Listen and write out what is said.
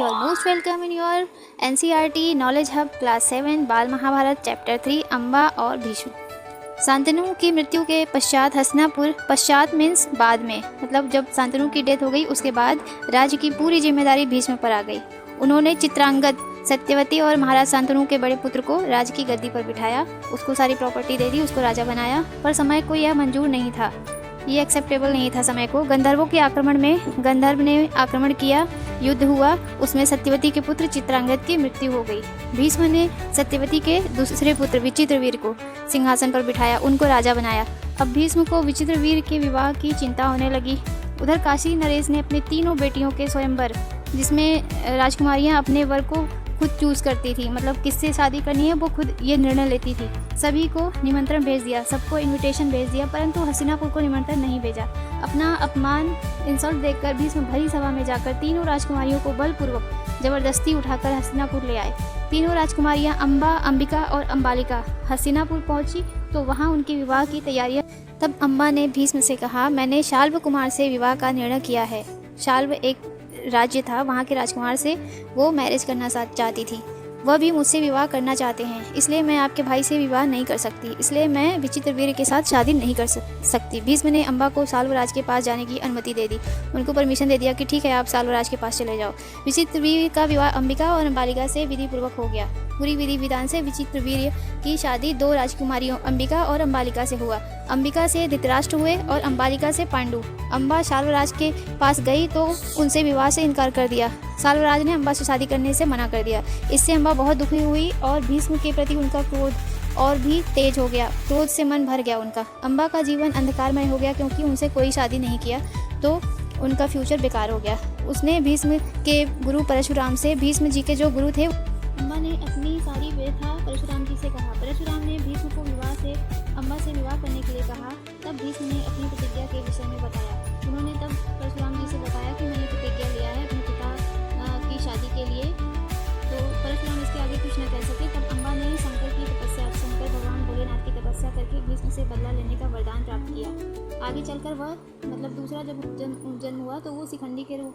you all most welcome in your NCERT Knowledge Hub Class 7 बाल Mahabharat chapter 3 Amba और भीष्म। शांतनु की मृत्यु के पश्चात हस्तिनापुर, पश्चात मीन्स बाद में, मतलब जब शांतनु की डेथ हो गई उसके बाद राज्य की पूरी जिम्मेदारी भीष्म पर आ गई। उन्होंने चित्रांगद, सत्यवती और महाराज शांतनु के बड़े पुत्र को राज्य की गद्दी पर बिठाया, उसको सारी प्रॉपर्टी दे दी, उसको राजा बनाया। पर समय को यह मंजूर नहीं था, ये एक्सेप्टेबल नहीं था समय को। गंधर्वों के आक्रमण में गंधर्व ने आक्रमण किया, युद्ध हुआ, उसमें सत्यवती के पुत्र चित्रांगद की मृत्यु हो गई। भीष्म ने सत्यवती के दूसरे पुत्र विचित्रवीर को सिंहासन पर बिठाया, उनको राजा बनाया। अब भीष्म को विचित्रवीर के विवाह की चिंता होने लगी। उधर काशी नरेश ने अपने तीनों बेटियों के स्वयंवर, जिसमें राजकुमारियां अपने वर को खुद चूज़ करती थी, मतलब किससे शादी करनी है वो खुद ये निर्णय लेती थी। सभी को निमंत्रण भेज दिया, सबको इनविटेशन भेज दिया, परंतु हस्तिनापुर को निमंत्रण नहीं भेजा। अपना अपमान, इंसल्ट देखकर भीष्म भरी सभा में जाकर तीनों राजकुमारियों को बलपूर्वक जबरदस्ती उठाकर हस्तिनापुर ले आए। तीनों राजकुमारियां अम्बा, अंबिका और अम्बालिका हस्तिनापुर पहुंची तो वहां उनके विवाह की तैयारियां। तब अम्बा ने भीष्म से कहा, मैंने शाल्व कुमार से विवाह का निर्णय किया है। शाल्व एक राज्य था, वहाँ के राजकुमार से वो मैरिज करना चाहती थी। वह भी मुझसे विवाह करना चाहते हैं, इसलिए मैं आपके भाई से विवाह नहीं कर सकती, इसलिए मैं विचित्रवीर के साथ शादी नहीं कर सकती। भीष्म ने अम्बा को साल्वराज के पास जाने की अनुमति दे दी, उनको परमिशन दे दिया कि ठीक है आप साल्वराज के पास चले जाओ। विचित्रवीर का विवाह अंबिका और अम्बालिका से विधि पूर्वक हो गया। पूरी विधि विधान से विचित्रवीर की शादी दो राजकुमारियों अंबिका और अम्बालिका से हुआ। अंबिका से धृतराष्ट्र हुए और अम्बालिका से पांडु। अम्बा साल्वराज के पास गई तो उनसे विवाह से इनकार कर दिया। साल्वराज ने अम्बा से शादी करने से मना कर दिया। इससे अम्बा बहुत दुखी हुई और भीष्म के प्रति उनका क्रोध और भी तेज हो गया। क्रोध से मन भर गया उनका। अम्बा का जीवन अंधकारमय हो गया, क्योंकि उनसे कोई शादी नहीं किया तो उनका फ्यूचर बेकार हो गया। उसने भीष्म के गुरु परशुराम से, भीष्म जी के जो गुरु थे, अम्बा ने अपनी सारी व्यथा परशुराम जी से कहा। परशुराम ने भीष्म को अम्बा से विवाह करने के लिए कहा। तब भीष्म ने अपनी प्रतिज्ञा के विषय में बताया। उन्होंने तब परशुराम जी से बताया कि मैंने प्रतिज्ञा लिया है अपने पिता की शादी के लिए। तो परशुराम इसके आगे कुछ न कह सके। तब अम्बा ने शंकर भगवान भोलेनाथ की तपस्या करके भीष्म से बदला लेने का वरदान प्राप्त किया। आगे चलकर वह, मतलब दूसरा जब जन्म हुआ तो वो शिखंडी के रूप